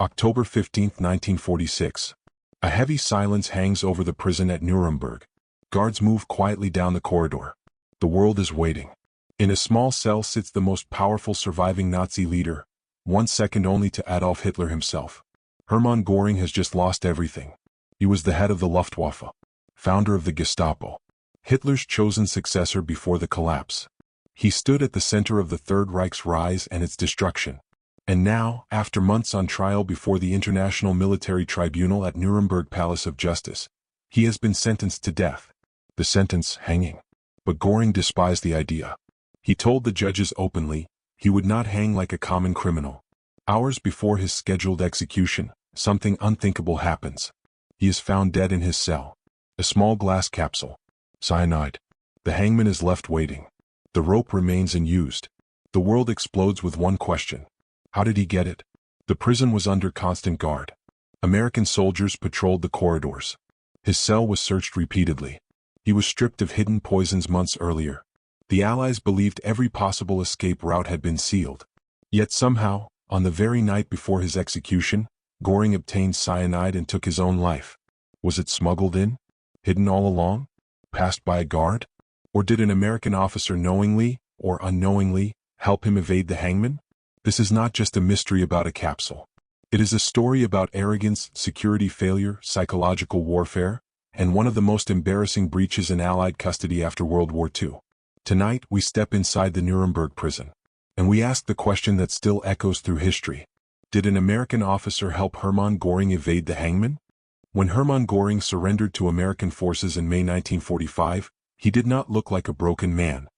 October 15, 1946. A heavy silence hangs over the prison at Nuremberg. Guards move quietly down the corridor. The world is waiting. In a small cell sits the most powerful surviving Nazi leader, one second only to Adolf Hitler himself. Hermann Göring has just lost everything. He was the head of the Luftwaffe, founder of the Gestapo, Hitler's chosen successor before the collapse. He stood at the center of the Third Reich's rise and its destruction. And now, after months on trial before the International Military Tribunal at Nuremberg Palace of Justice, he has been sentenced to death. The sentence, hanging. But Göring despised the idea. He told the judges openly, he would not hang like a common criminal. Hours before his scheduled execution, something unthinkable happens. He is found dead in his cell. A small glass capsule. Cyanide. The hangman is left waiting. The rope remains unused. The world explodes with one question. How did he get it? The prison was under constant guard. American soldiers patrolled the corridors. His cell was searched repeatedly. He was stripped of hidden poisons months earlier. The Allies believed every possible escape route had been sealed. Yet somehow, on the very night before his execution, Göring obtained cyanide and took his own life. Was it smuggled in? Hidden all along? Passed by a guard? Or did an American officer knowingly, or unknowingly, help him evade the hangman? This is not just a mystery about a capsule. It is a story about arrogance, security failure, psychological warfare, and one of the most embarrassing breaches in Allied custody after World War II. Tonight, we step inside the Nuremberg prison, and we ask the question that still echoes through history. Did an American officer help Hermann Göring evade the hangman? When Hermann Göring surrendered to American forces in May 1945, he did not look like a broken man.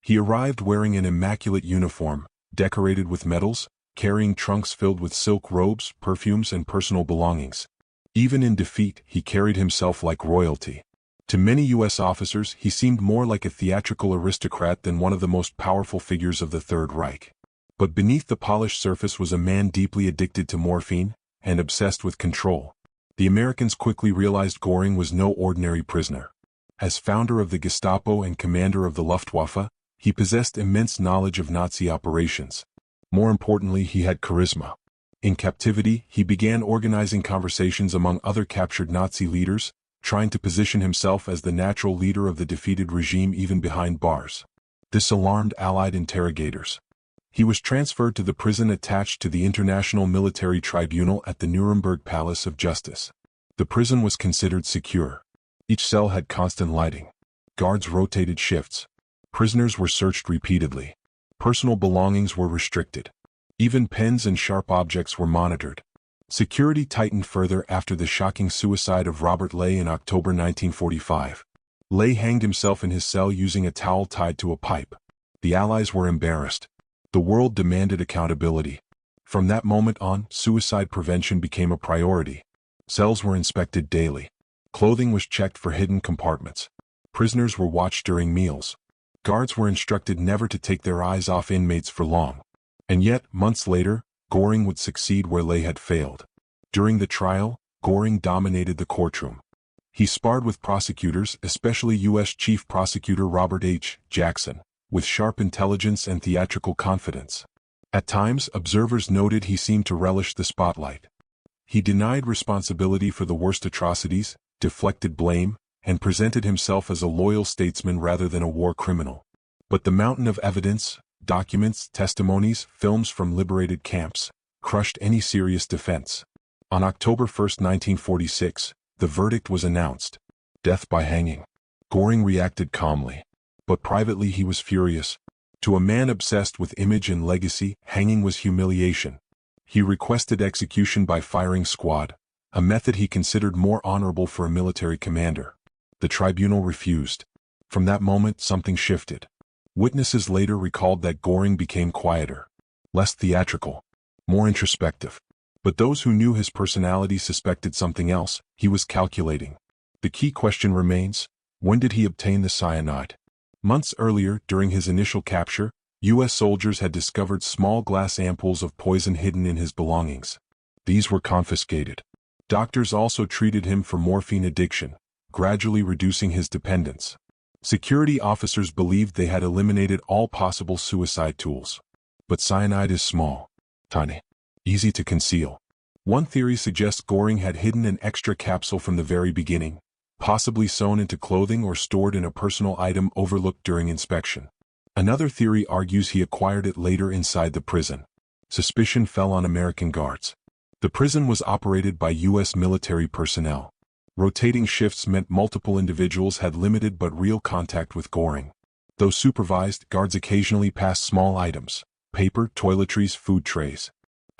He arrived wearing an immaculate uniform, decorated with medals, carrying trunks filled with silk robes, perfumes, and personal belongings. Even in defeat, he carried himself like royalty. To many U.S. officers, he seemed more like a theatrical aristocrat than one of the most powerful figures of the Third Reich. But beneath the polished surface was a man deeply addicted to morphine and obsessed with control. The Americans quickly realized Göring was no ordinary prisoner. As founder of the Gestapo and commander of the Luftwaffe, he possessed immense knowledge of Nazi operations. More importantly, he had charisma. In captivity, he began organizing conversations among other captured Nazi leaders, trying to position himself as the natural leader of the defeated regime even behind bars. This alarmed Allied interrogators. He was transferred to the prison attached to the International Military Tribunal at the Nuremberg Palace of Justice. The prison was considered secure. Each cell had constant lighting. Guards rotated shifts. Prisoners were searched repeatedly. Personal belongings were restricted. Even pens and sharp objects were monitored. Security tightened further after the shocking suicide of Robert Ley in October 1945. Ley hanged himself in his cell using a towel tied to a pipe. The Allies were embarrassed. The world demanded accountability. From that moment on, suicide prevention became a priority. Cells were inspected daily. Clothing was checked for hidden compartments. Prisoners were watched during meals. Guards were instructed never to take their eyes off inmates for long. And yet, months later, Göring would succeed where Ley had failed. During the trial, Göring dominated the courtroom. He sparred with prosecutors, especially U.S. Chief Prosecutor Robert H. Jackson, with sharp intelligence and theatrical confidence. At times, observers noted he seemed to relish the spotlight. He denied responsibility for the worst atrocities, deflected blame, and presented himself as a loyal statesman rather than a war criminal. But the mountain of evidence, documents, testimonies, films from liberated camps, crushed any serious defense. On October 1, 1946, the verdict was announced. Death by hanging. Göring reacted calmly. But privately he was furious. To a man obsessed with image and legacy, hanging was humiliation. He requested execution by firing squad, a method he considered more honorable for a military commander. The tribunal refused. From that moment, something shifted. Witnesses later recalled that Göring became quieter, less theatrical, more introspective. But those who knew his personality suspected something else. He was calculating. The key question remains, when did he obtain the cyanide? Months earlier, during his initial capture, U.S. soldiers had discovered small glass ampoules of poison hidden in his belongings. These were confiscated. Doctors also treated him for morphine addiction, gradually reducing his dependence. Security officers believed they had eliminated all possible suicide tools. But cyanide is small, tiny, easy to conceal. One theory suggests Göring had hidden an extra capsule from the very beginning, possibly sewn into clothing or stored in a personal item overlooked during inspection. Another theory argues he acquired it later inside the prison. Suspicion fell on American guards. The prison was operated by U.S. military personnel. Rotating shifts meant multiple individuals had limited but real contact with Göring. Though supervised, guards occasionally passed small items: paper, toiletries, food trays.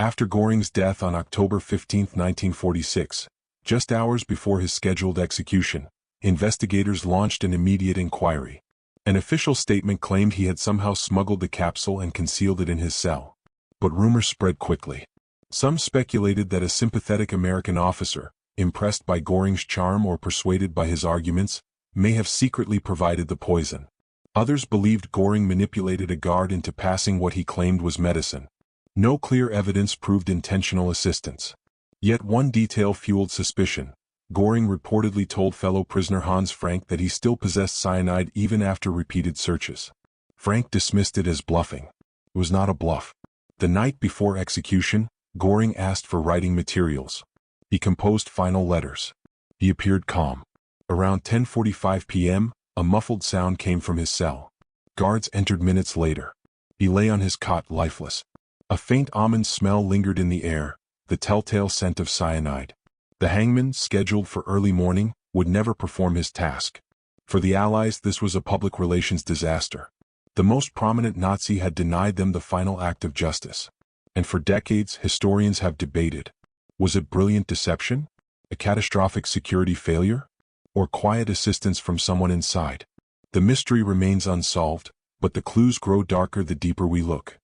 After Göring's death on October 15, 1946, just hours before his scheduled execution, investigators launched an immediate inquiry. An official statement claimed he had somehow smuggled the capsule and concealed it in his cell. But rumors spread quickly. Some speculated that a sympathetic American officer, impressed by Göring's charm or persuaded by his arguments, may have secretly provided the poison. Others believed Göring manipulated a guard into passing what he claimed was medicine. No clear evidence proved intentional assistance. Yet one detail fueled suspicion. Göring reportedly told fellow prisoner Hans Frank that he still possessed cyanide even after repeated searches. Frank dismissed it as bluffing. It was not a bluff. The night before execution, Göring asked for writing materials. He composed final letters. He appeared calm. Around 10:45 p.m., a muffled sound came from his cell. Guards entered minutes later. He lay on his cot lifeless. A faint almond smell lingered in the air, the telltale scent of cyanide. The hangman, scheduled for early morning, would never perform his task. For the Allies, this was a public relations disaster. The most prominent Nazi had denied them the final act of justice. And for decades, historians have debated: was it brilliant deception? A catastrophic security failure? Or quiet assistance from someone inside? The mystery remains unsolved, but the clues grow darker the deeper we look.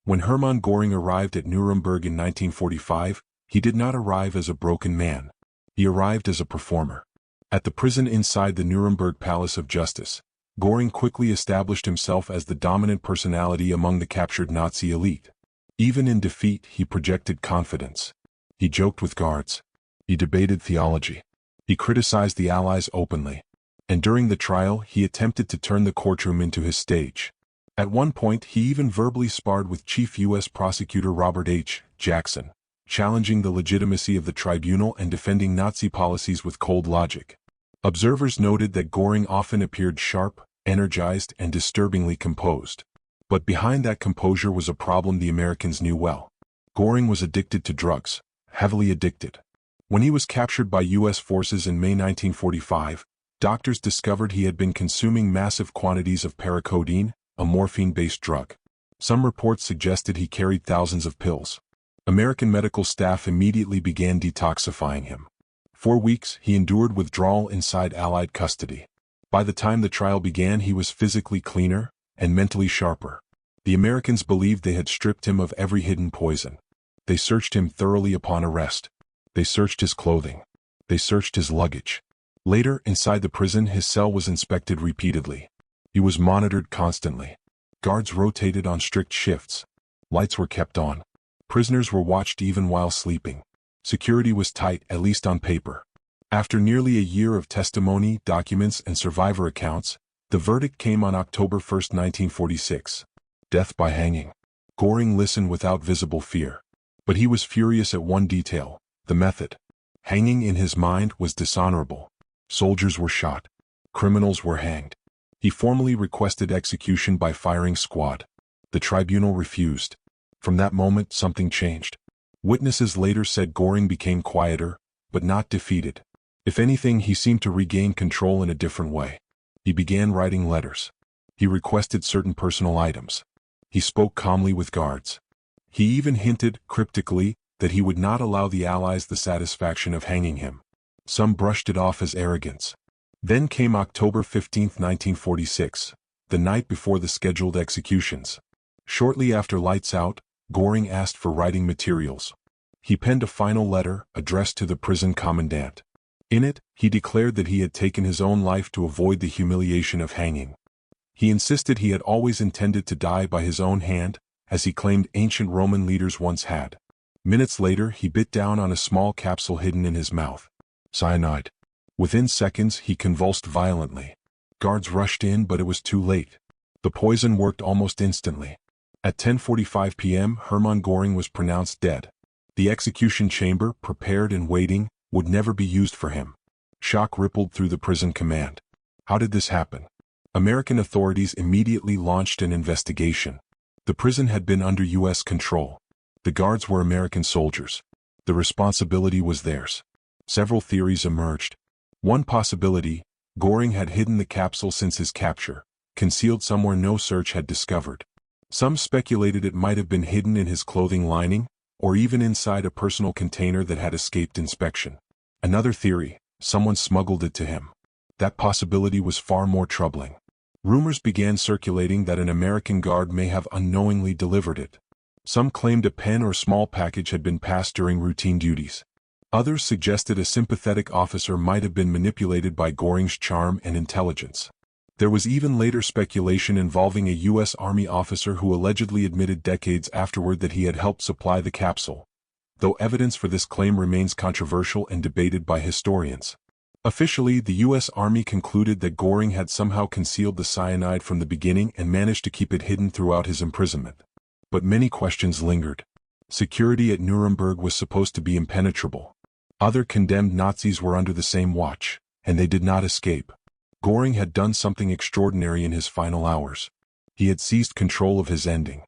When Hermann Göring arrived at Nuremberg in 1945, he did not arrive as a broken man. He arrived as a performer. At the prison inside the Nuremberg Palace of Justice, Göring quickly established himself as the dominant personality among the captured Nazi elite. Even in defeat, he projected confidence. He joked with guards. He debated theology. He criticized the Allies openly. And during the trial, he attempted to turn the courtroom into his stage. At one point, he even verbally sparred with Chief U.S. Prosecutor Robert H. Jackson, challenging the legitimacy of the tribunal and defending Nazi policies with cold logic. Observers noted that Göring often appeared sharp, energized, and disturbingly composed. But behind that composure was a problem the Americans knew well. Göring was addicted to drugs, heavily addicted. When he was captured by U.S. forces in May 1945, doctors discovered he had been consuming massive quantities of paracodeine, a morphine-based drug. Some reports suggested he carried thousands of pills. American medical staff immediately began detoxifying him. 4 weeks, he endured withdrawal inside Allied custody. By the time the trial began, he was physically cleaner and mentally sharper. The Americans believed they had stripped him of every hidden poison. They searched him thoroughly upon arrest. They searched his clothing. They searched his luggage. Later, inside the prison, his cell was inspected repeatedly. He was monitored constantly. Guards rotated on strict shifts. Lights were kept on. Prisoners were watched even while sleeping. Security was tight, at least on paper. After nearly a year of testimony, documents, and survivor accounts, the verdict came on October 1, 1946. Death by hanging. Göring listened without visible fear. But he was furious at one detail: the method. Hanging in his mind was dishonorable. Soldiers were shot. Criminals were hanged. He formally requested execution by firing squad. The tribunal refused. From that moment, something changed. Witnesses later said Göring became quieter, but not defeated. If anything, he seemed to regain control in a different way. He began writing letters. He requested certain personal items. He spoke calmly with guards. He even hinted, cryptically, that he would not allow the Allies the satisfaction of hanging him. Some brushed it off as arrogance. Then came October 15, 1946, the night before the scheduled executions. Shortly after lights out, Göring asked for writing materials. He penned a final letter, addressed to the prison commandant. In it, he declared that he had taken his own life to avoid the humiliation of hanging. He insisted he had always intended to die by his own hand, as he claimed ancient Roman leaders once had. Minutes later, he bit down on a small capsule hidden in his mouth. Cyanide. Within seconds, he convulsed violently. Guards rushed in, but it was too late. The poison worked almost instantly. At 10:45 p.m., Hermann Göring was pronounced dead. The execution chamber, prepared and waiting, would never be used for him. Shock rippled through the prison command. How did this happen? American authorities immediately launched an investigation. The prison had been under U.S. control. The guards were American soldiers. The responsibility was theirs. Several theories emerged. One possibility: Göring had hidden the capsule since his capture, concealed somewhere no search had discovered. Some speculated it might have been hidden in his clothing lining, or even inside a personal container that had escaped inspection. Another theory: someone smuggled it to him. That possibility was far more troubling. Rumors began circulating that an American guard may have unknowingly delivered it. Some claimed a pen or small package had been passed during routine duties. Others suggested a sympathetic officer might have been manipulated by Göring's charm and intelligence. There was even later speculation involving a U.S. Army officer who allegedly admitted decades afterward that he had helped supply the capsule, though evidence for this claim remains controversial and debated by historians. Officially, the U.S. Army concluded that Göring had somehow concealed the cyanide from the beginning and managed to keep it hidden throughout his imprisonment. But many questions lingered. Security at Nuremberg was supposed to be impenetrable. Other condemned Nazis were under the same watch, and they did not escape. Göring had done something extraordinary in his final hours. He had seized control of his ending.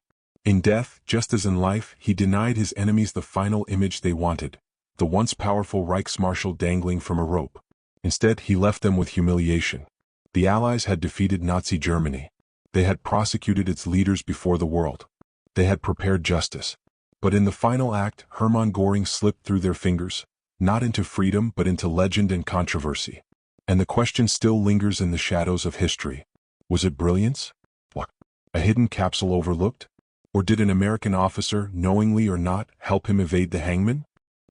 In death, just as in life, he denied his enemies the final image they wanted, the once powerful Reichsmarschall dangling from a rope. Instead, he left them with humiliation. The Allies had defeated Nazi Germany. They had prosecuted its leaders before the world. They had prepared justice. But in the final act, Hermann Göring slipped through their fingers, not into freedom but into legend and controversy. And the question still lingers in the shadows of history. Was it brilliance? What? A hidden capsule overlooked? Or did an American officer, knowingly or not, help him evade the hangman?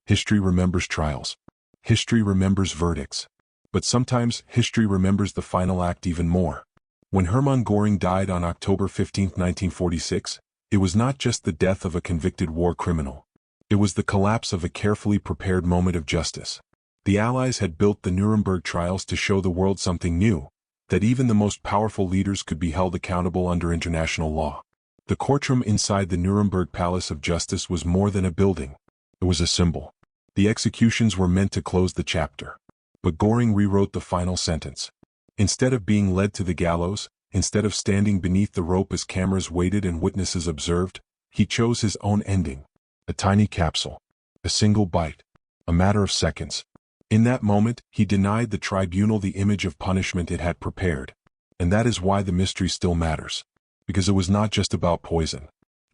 History remembers trials. History remembers verdicts. But sometimes, history remembers the final act even more. When Hermann Göring died on October 15, 1946, it was not just the death of a convicted war criminal. It was the collapse of a carefully prepared moment of justice. The Allies had built the Nuremberg trials to show the world something new, that even the most powerful leaders could be held accountable under international law. The courtroom inside the Nuremberg Palace of Justice was more than a building. It was a symbol. The executions were meant to close the chapter. But Göring rewrote the final sentence. Instead of being led to the gallows, instead of standing beneath the rope as cameras waited and witnesses observed, he chose his own ending. A tiny capsule. A single bite. A matter of seconds. In that moment, he denied the tribunal the image of punishment it had prepared. And that is why the mystery still matters. Because it was not just about poison.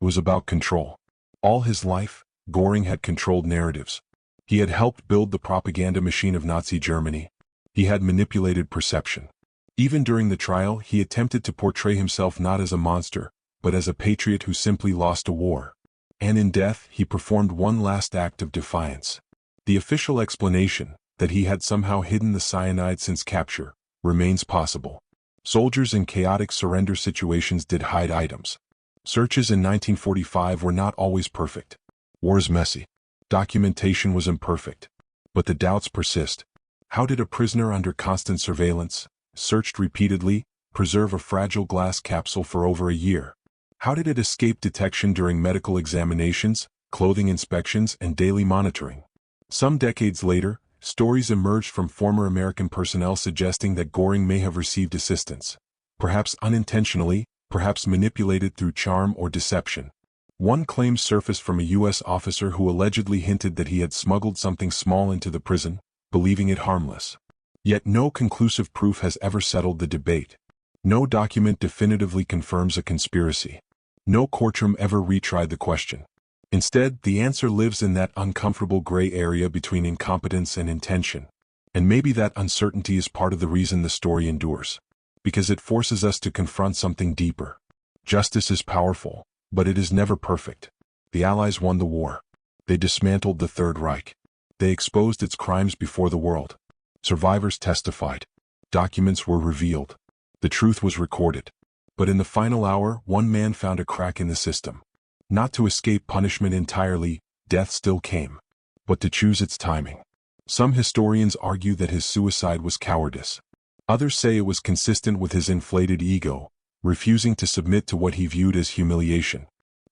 It was about control. All his life, Göring had controlled narratives. He had helped build the propaganda machine of Nazi Germany. He had manipulated perception. Even during the trial, he attempted to portray himself not as a monster, but as a patriot who simply lost a war. And in death, he performed one last act of defiance. The official explanation, that he had somehow hidden the cyanide since capture, remains possible. Soldiers in chaotic surrender situations did hide items. Searches in 1945 were not always perfect. War is messy. Documentation was imperfect. But the doubts persist. How did a prisoner under constant surveillance, searched repeatedly, preserve a fragile glass capsule for over a year? How did it escape detection during medical examinations, clothing inspections, and daily monitoring? Some decades later, stories emerged from former American personnel suggesting that Göring may have received assistance. Perhaps unintentionally, perhaps manipulated through charm or deception. One claim surfaced from a U.S. officer who allegedly hinted that he had smuggled something small into the prison, believing it harmless. Yet no conclusive proof has ever settled the debate. No document definitively confirms a conspiracy. No courtroom ever retried the question. Instead, the answer lives in that uncomfortable gray area between incompetence and intention. And maybe that uncertainty is part of the reason the story endures. Because it forces us to confront something deeper. Justice is powerful, but it is never perfect. The Allies won the war. They dismantled the Third Reich. They exposed its crimes before the world. Survivors testified. Documents were revealed. The truth was recorded. But in the final hour, one man found a crack in the system. Not to escape punishment entirely, death still came. But to choose its timing. Some historians argue that his suicide was cowardice. Others say it was consistent with his inflated ego, refusing to submit to what he viewed as humiliation.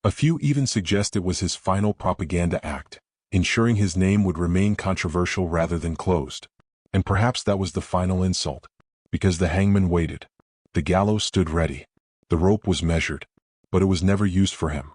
A few even suggest it was his final propaganda act, ensuring his name would remain controversial rather than closed. And perhaps that was the final insult. Because the hangman waited. The gallows stood ready. The rope was measured. But it was never used for him.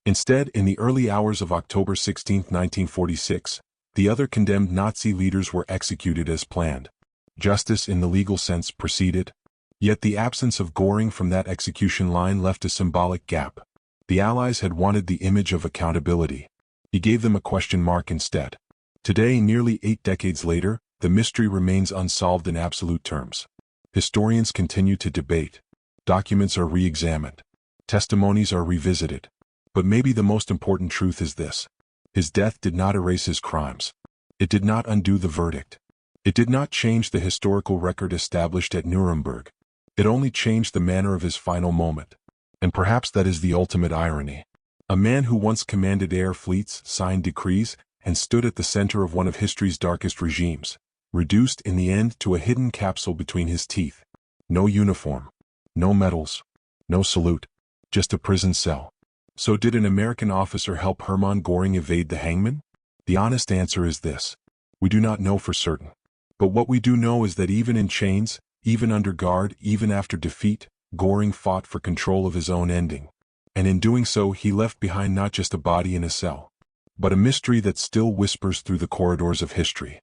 Instead, in the early hours of October 16, 1946, the other condemned Nazi leaders were executed as planned. Justice in the legal sense proceeded. Yet the absence of Göring from that execution line left a symbolic gap. The Allies had wanted the image of accountability. He gave them a question mark instead. Today, nearly 8 decades later, the mystery remains unsolved in absolute terms. Historians continue to debate. Documents are re-examined. Testimonies are revisited. But maybe the most important truth is this. His death did not erase his crimes. It did not undo the verdict. It did not change the historical record established at Nuremberg. It only changed the manner of his final moment. And perhaps that is the ultimate irony. A man who once commanded air fleets, signed decrees, and stood at the center of one of history's darkest regimes, reduced in the end to a hidden capsule between his teeth. No uniform. No medals. No salute. Just a prison cell. So did an American officer help Hermann Göring evade the hangman? The honest answer is this. We do not know for certain. But what we do know is that even in chains, even under guard, even after defeat, Göring fought for control of his own ending. And in doing so, he left behind not just a body in a cell, but a mystery that still whispers through the corridors of history.